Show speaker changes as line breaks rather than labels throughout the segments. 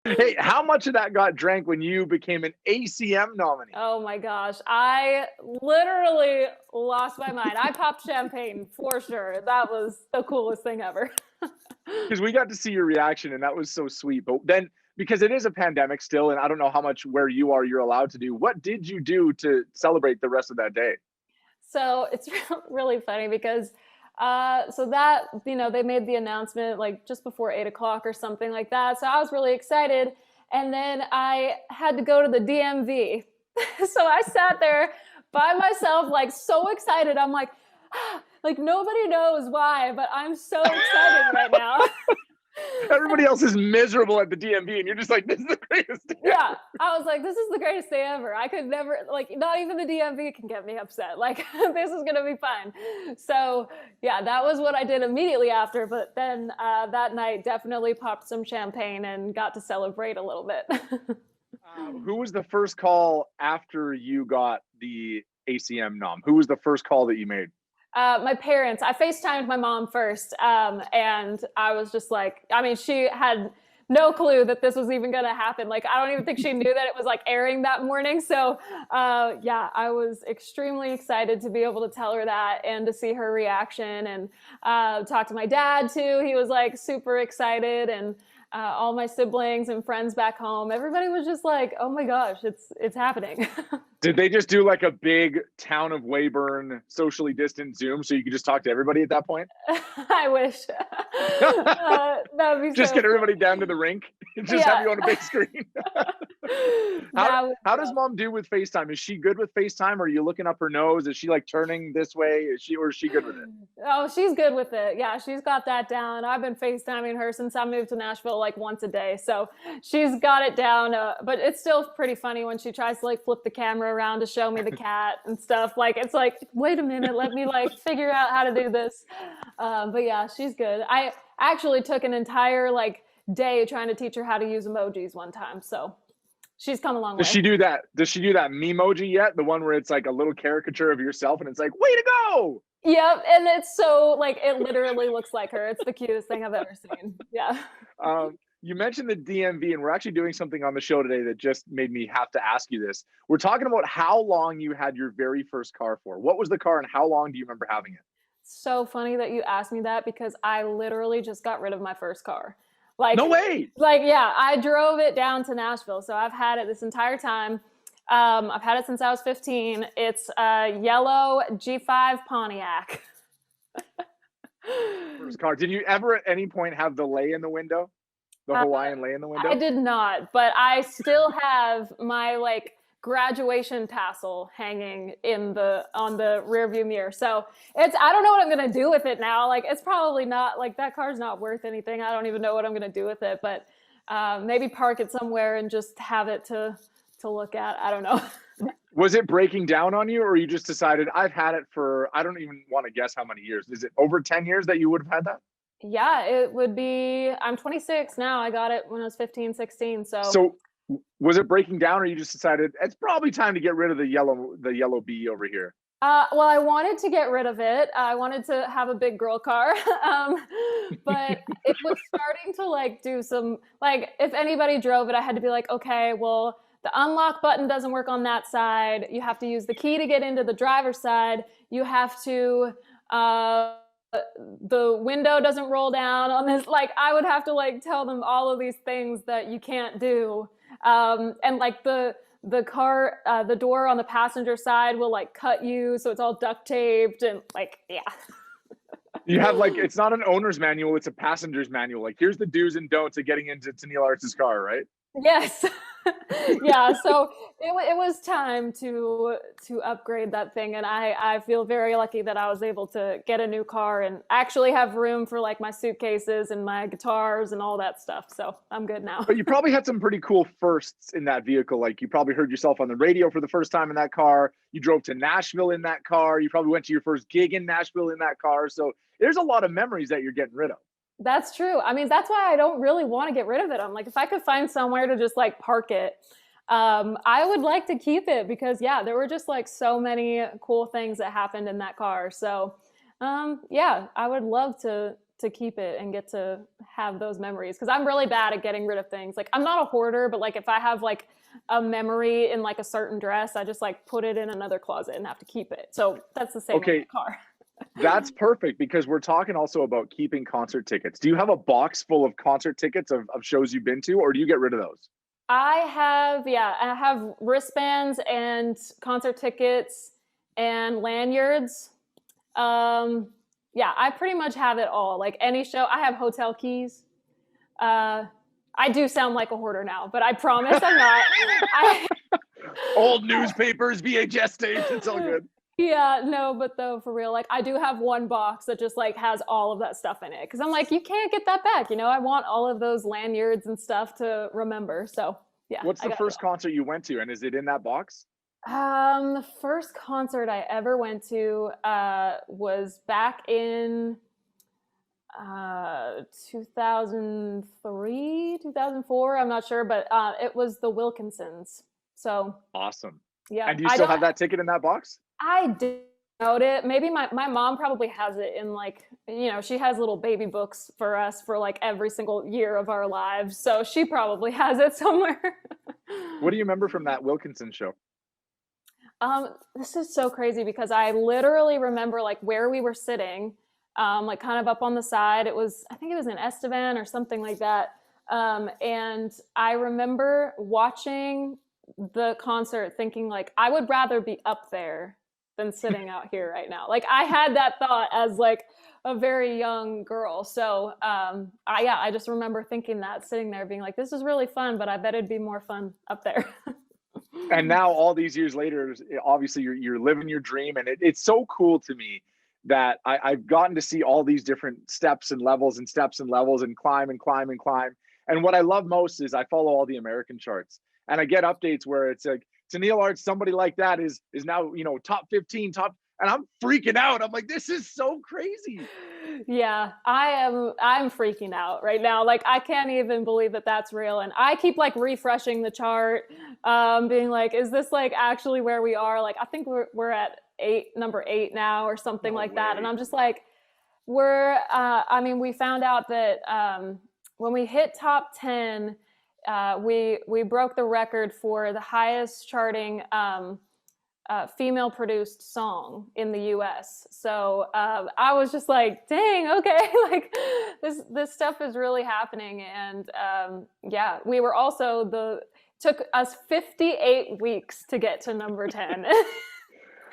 Hey, how much of that got drank when you became an ACM nominee?
Oh my gosh. I literally lost my mind. I popped champagne for sure. That was the coolest thing ever.
Because we got to see your reaction, and that was so sweet. But then, because it is a pandemic still, and I don't know how much where you are you're allowed to do. What did you do to celebrate the rest of that day?
So it's really funny because so that they made the announcement like just before 8 o'clock or something like that. So I was really excited, and then I had to go to the DMV. So I sat there by myself, like so excited. I'm like, like nobody knows why, but I'm so excited right now.
Everybody else is miserable at the DMV, and you're just like, "This is the greatest day
Yeah,
ever."
I was like, this is the greatest day ever. I could never, like, not even the DMV can get me upset. Like, this is gonna be fine. So, yeah, that was what I did immediately after. But then that night, definitely popped some champagne and got to celebrate a little bit.
Who was the first call after you got the ACM nom? Who was the first call that you made?
My parents, I FaceTimed my mom first. And I was just like, I mean, she had no clue that this was even going to happen. Like, I don't even think she knew that it was like airing that morning. So, yeah, I was extremely excited to be able to tell her that and to see her reaction and talk to my dad too. He was like super excited, and all my siblings and friends back home. Everybody was just like, "Oh my gosh, it's happening."
Did they just do like a big town of Weyburn socially distant Zoom so you could just talk to everybody at that point?
I wish. That would be
Just
so
get everybody
cool.
down to the rink and just have
Yeah.
you on a big screen. how
That would
how
be
does mom
awesome.
do with FaceTime? Is she good with FaceTime? Are you looking up her nose? Is she like turning this way? Is she good with it?
Oh, she's good with it. Yeah, she's got that down. I've been FaceTiming her since I moved to Nashville like once a day. So she's got it down. But it's still pretty funny when she tries to like flip the camera around to show me the cat and stuff. Like, it's like, wait a minute, let me like figure out how to do this. But yeah, she's good. I actually took an entire like day trying to teach her how to use emojis one time. So she's come a long
Does
way.
she do that? Does she do that memoji yet? The one where it's like a little caricature of yourself and it's like, way to go.
Yep, and it's so like it literally looks like her. It's the cutest thing I've ever seen. Yeah.
You mentioned the DMV, and we're actually doing something on the show today that just made me have to ask you this. We're talking about how long you had your very first car for. What was the car, and how long do you remember having it?
So funny that you asked me that because I literally just got rid of my first car. Like
No way.
yeah, I drove it down to Nashville. So I've had it this entire time. I've had it since I was 15. It's a yellow G5 Pontiac.
First car. Did you ever at any point have the lay in the window? The
Uh,
Hawaiian lay in the
I
window?
did not, but I still have my like graduation tassel hanging in the on the rear view mirror. So it's I don't know what I'm gonna do with it now. Like it's probably not like that car's not worth anything. I don't even know what I'm gonna do with it, but maybe park it somewhere and just have it to look at. I don't know.
Was it breaking down on you, or you just decided I've had it for I don't even want to guess how many years. Is it over 10 years that you would have had that?
Yeah, it would be. I'm 26 now. I got it when I was 15, 16. So
So was it breaking down, or you just decided it's probably time to get rid of the yellow bee over here?
well, I wanted to get rid of it. I wanted to have a big girl car, but it was starting to like do some like if anybody drove it, I had to be like, okay, well, the unlock button doesn't work on that side. You have to use the key to get into the driver's side. You have to the window doesn't roll down on this. Like I would have to like tell them all of these things that you can't do, and like the car the door on the passenger side will like cut you so it's all duct taped and like yeah.
You have like it's not an owner's manual, it's a passenger's manual. Like here's the do's and don'ts of getting into Tenille Arts' car, right?
Yes. Yeah, so it was time to upgrade that thing, and I feel very lucky that I was able to get a new car and actually have room for like my suitcases and my guitars and all that stuff. So I'm good now.
But you probably had some pretty cool firsts in that vehicle. Like you probably heard yourself on the radio for the first time in that car. You drove to Nashville in that car. You probably went to your first gig in Nashville in that car. So there's a lot of memories that you're getting rid of.
That's true. I mean, that's why I don't really want to get rid of it. I'm like, if I could find somewhere to just like park it, I would like to keep it because yeah, there were just like so many cool things that happened in that car. So yeah, I would love keep it and get to have those memories. Cause I'm really bad at getting rid of things. Like I'm not a hoarder, but like if I have like a memory in like a certain dress, I just like put it in another closet and have to keep it. So that's the same in the car.
That's perfect, because we're talking also about keeping concert tickets. Do you have a box full of concert tickets of shows you've been to, or do you get rid of those?
I have wristbands and concert tickets and lanyards. Yeah, I pretty much have it all. Like any show, I have hotel keys. I do sound like a hoarder now, but I promise I'm not.
Old newspapers, VHS tapes, it's all good.
Yeah, no, but though for real, like I do have one box that just like has all of that stuff in it. Cause I'm like, you can't get that back. You know, I want all of those lanyards and stuff to remember. So yeah.
What's the first concert you went to, and is it in that box?
The first concert I ever went to was back in 2003, 2004. I'm not sure, but it was the Wilkinsons. So
awesome.
Yeah.
And do you still have that ticket in that box?
I did doubt it. Maybe my mom probably has it in like, you know, she has little baby books for us for like every single year of our lives. So she probably has it somewhere.
What do you remember from that Wilkinson show?
This is so crazy because I literally remember like where we were sitting, like kind of up on the side. I think it was in Estevan or something like that. And I remember watching the concert thinking like, I would rather be up there than sitting out here right now. Like I had that thought as like a very young girl. So I just remember thinking that, sitting there being like, this is really fun, but I bet it'd be more fun up there.
And now all these years later, obviously you're living your dream, and it's so cool to me that I've gotten to see all these different steps and levels and climb and climb and climb. And what I love most is I follow all the American charts, and I get updates where it's like, Tenille Arts, somebody like that is now, you know, top 15, and I'm freaking out. I'm like, this is so crazy.
Yeah, I'm freaking out right now. Like I can't even believe that that's real. And I keep like refreshing the chart, being like, is this like actually where we are? Like, I think we're at number 8 now or something like that. And I'm just like, I mean, we found out that, when we hit top 10, we broke the record for the highest charting, female produced song in the US. So I was just like, dang, okay, like this stuff is really happening. And yeah, we were also took us 58 weeks to get to number 10.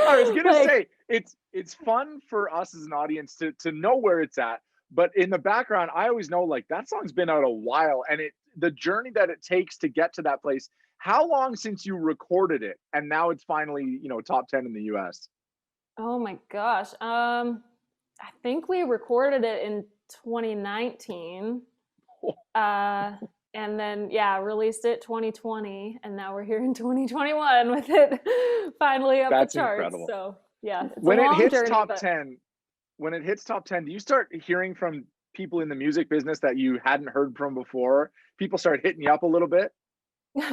I was gonna say, it's fun for us as an audience to know where it's at, but in the background, I always know like that song's been out a while, and the journey that it takes to get to that place. How long since you recorded it and now it's finally, you know, top 10 in the US?
Oh my gosh. I think we recorded it in 2019. And then released it 2020, and now we're here in 2021 with it finally up the charts.
Incredible.
So yeah, it's
when
a long
it hits
journey,
top 10, when it hits top 10, do you start hearing from people in the music business that you hadn't heard from before? People start hitting you up a little bit?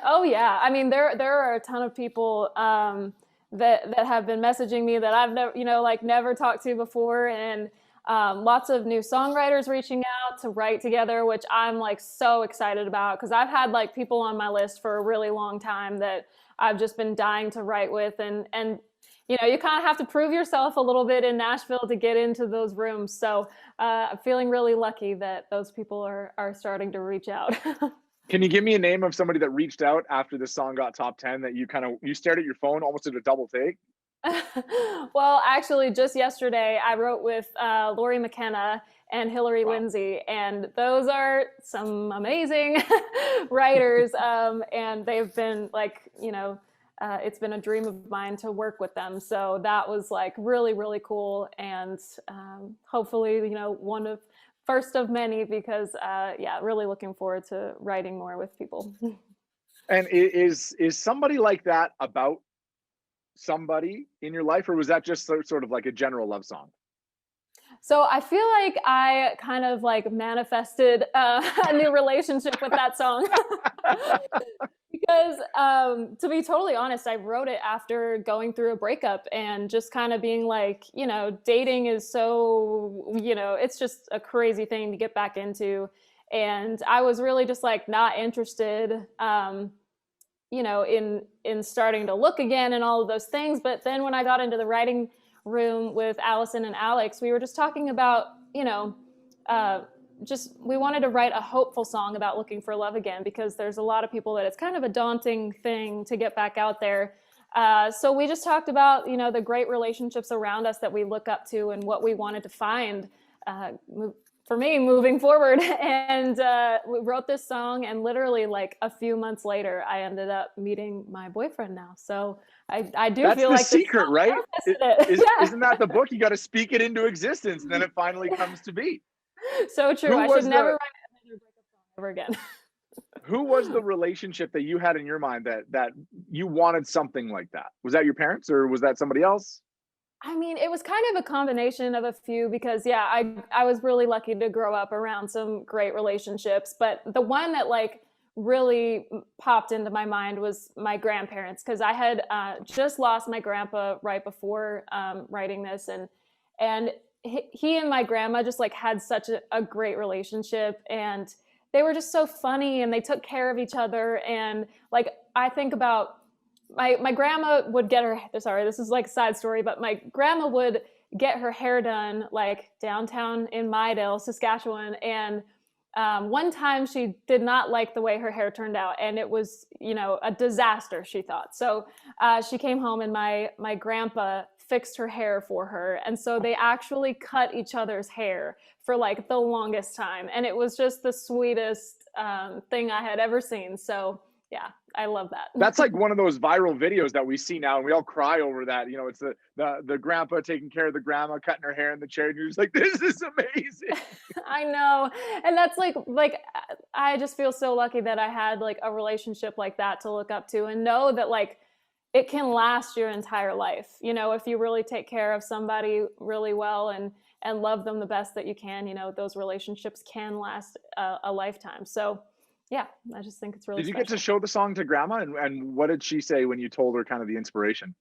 Oh yeah, I mean there are a ton of people that have been messaging me that I've never talked to before, and lots of new songwriters reaching out to write together, which I'm like so excited about, because I've had like people on my list for a really long time that I've just been dying to write with, and you know, you kind of have to prove yourself a little bit in Nashville to get into those rooms. So I'm feeling really lucky that those people are starting to reach out.
Can you give me a name of somebody that reached out after the song got top 10 that you stared at your phone almost at a double take?
Well, actually, just yesterday, I wrote with Lori McKenna and Hillary Lindsay, and those are some amazing writers. And they've been like, you know, it's been a dream of mine to work with them. So that was like really, really cool. And hopefully, you know, first of many, because really looking forward to writing more with people.
And is somebody like that about somebody in your life, or was that just sort of like a general love song?
So I feel like I kind of like manifested a new relationship with that song. Because to be totally honest, I wrote it after going through a breakup and just kind of being like, dating is so, it's just a crazy thing to get back into. And I was really just like not interested, in starting to look again and all of those things. But then when I got into the writing room with Allison and Alex, we were just talking about, uh, just we wanted to write a hopeful song about looking for love again, because there's a lot of people that it's kind of a daunting thing to get back out there. So we just talked about, the great relationships around us that we look up to and what we wanted to find for me moving forward. And we wrote this song, and literally like a few months later, I ended up meeting my boyfriend now. So I do
That's
feel
the
like
secret, right?
Yeah.
Isn't that the book? You got to speak it into existence, and then it finally comes to be.
So true. I should never write another breakup song ever again.
Who was the relationship that you had in your mind that you wanted something like that? Was that your parents, or was that somebody else?
I mean, it was kind of a combination of a few, because yeah, I was really lucky to grow up around some great relationships, but the one that like really popped into my mind was my grandparents, because I had just lost my grandpa right before writing this, and he and my grandma just like had such a great relationship, and they were just so funny, and they took care of each other. And like I think about my grandma would get her, sorry, this is like a side story, but my grandma would get her hair done like downtown in Mydale, Saskatchewan. And one time she did not like the way her hair turned out, and it was, a disaster, she thought. So she came home, and my grandpa fixed her hair for her. And so they actually cut each other's hair for like the longest time. And it was just the sweetest thing I had ever seen. So yeah, I love that.
That's like one of those viral videos that we see now, and we all cry over that. It's the grandpa taking care of the grandma, cutting her hair in the chair, and you're just like, this is amazing.
I know. And that's like I just feel so lucky that I had like a relationship like that to look up to, and know that like it can last your entire life. If you really take care of somebody really well and love them the best that you can, those relationships can last a lifetime. So yeah, I just think it's really
Did you
special.
get to show the song to grandma, and what did she say when you told her kind of the inspiration?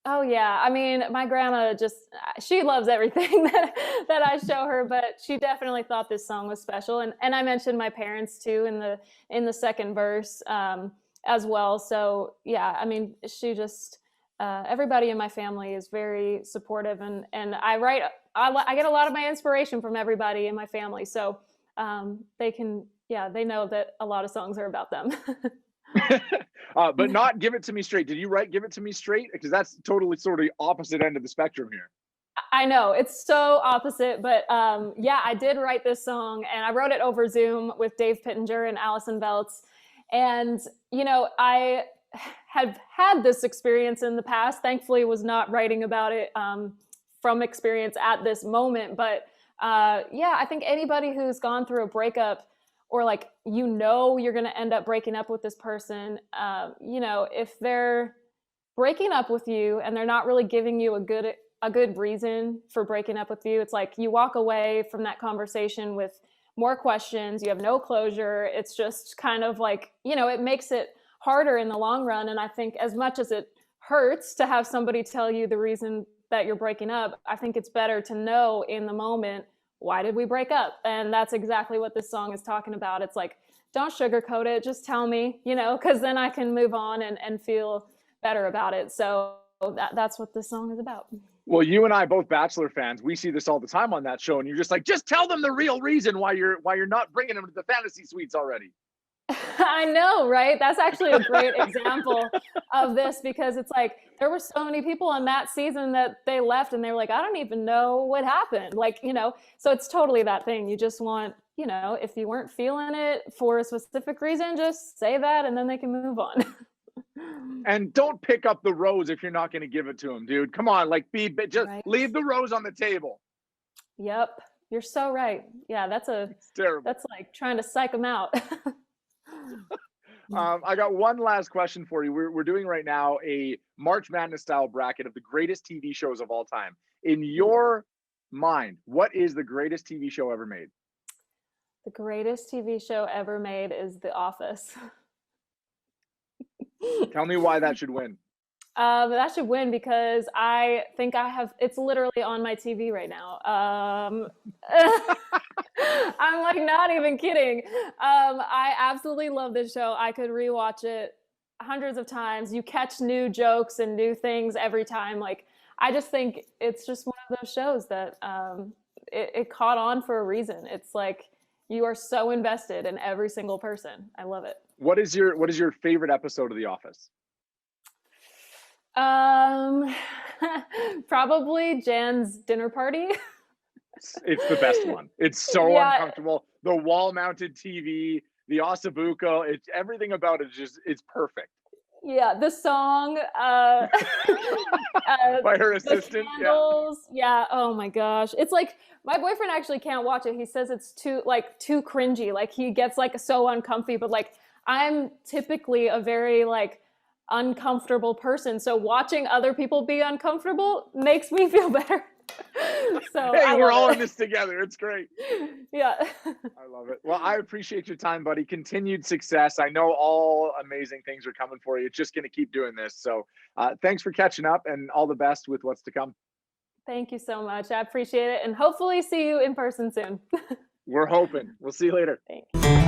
Oh yeah, I mean, my grandma just she loves everything that I show her, but she definitely thought this song was special. And I mentioned my parents too in the second verse as well. So yeah, I mean, she just everybody in my family is very supportive, and I get a lot of my inspiration from everybody in my family. So they know that a lot of songs are about them.
But not Give It To Me Straight. Did you write Give It To Me Straight? Because that's totally sort of opposite end of the spectrum here.
I know, it's so opposite, but yeah, I did write this song, and I wrote it over Zoom with Dave Pittenger and Allison Veltz. And I have had this experience in the past. Thankfully, was not writing about it from experience at this moment. But yeah, I think anybody who's gone through a breakup, or like you're going to end up breaking up with this person, if they're breaking up with you and they're not really giving you a good reason for breaking up with you, it's like you walk away from that conversation with more questions. You have no closure. It's just kind of like, it makes it harder in the long run. And I think as much as it hurts to have somebody tell you the reason that you're breaking up, I think it's better to know in the moment, why did we break up? And that's exactly what this song is talking about. It's like, don't sugarcoat it. Just tell me, because then I can move on and feel better about it. So that's what this song is about.
Well, you and I, both Bachelor fans, we see this all the time on that show, and you're just like, just tell them the real reason why you're not bringing them to the fantasy suites already.
I know, right? That's actually a great example of this, because it's like there were so many people on that season that they left and they were like, I don't even know what happened. Like, so it's totally that thing. You just want, if you weren't feeling it for a specific reason, just say that and then they can move on.
And don't pick up the rose if you're not going to give it to them, dude. Come on, like just right. Leave the rose on the table.
Yep. You're so right. Yeah, that's terrible. That's like trying to psych them out.
I got one last question for you. We're doing right now a March Madness style bracket of the greatest TV shows of all time. In your mind, what is the greatest TV show ever made?
The greatest TV show ever made is The Office.
Tell me why that should win.
That should win because I think it's literally on my TV right now. I'm like not even kidding. I absolutely love this show. I could rewatch it hundreds of times. You catch new jokes and new things every time. Like, I just think it's just one of those shows that it caught on for a reason. It's like you are so invested in every single person. I love it.
What is your favorite episode of The Office?
Probably Jan's dinner party.
It's the best one. It's so uncomfortable. The wall-mounted TV, the ossobuco, it's everything about it it's perfect.
Yeah, the song
by her assistant.
Yeah. Oh my gosh. It's like my boyfriend actually can't watch it. He says it's too cringy. Like he gets like so uncomfy, but like I'm typically a very like uncomfortable person. So watching other people be uncomfortable makes me feel better. So
hey, we're all in this together. It's great.
Yeah.
I love it. Well, I appreciate your time, buddy. Continued success. I know all amazing things are coming for you. It's just going to keep doing this. So thanks for catching up and all the best with what's to come.
Thank you so much. I appreciate it. And hopefully see you in person soon.
We're hoping. We'll see you later.
Thanks.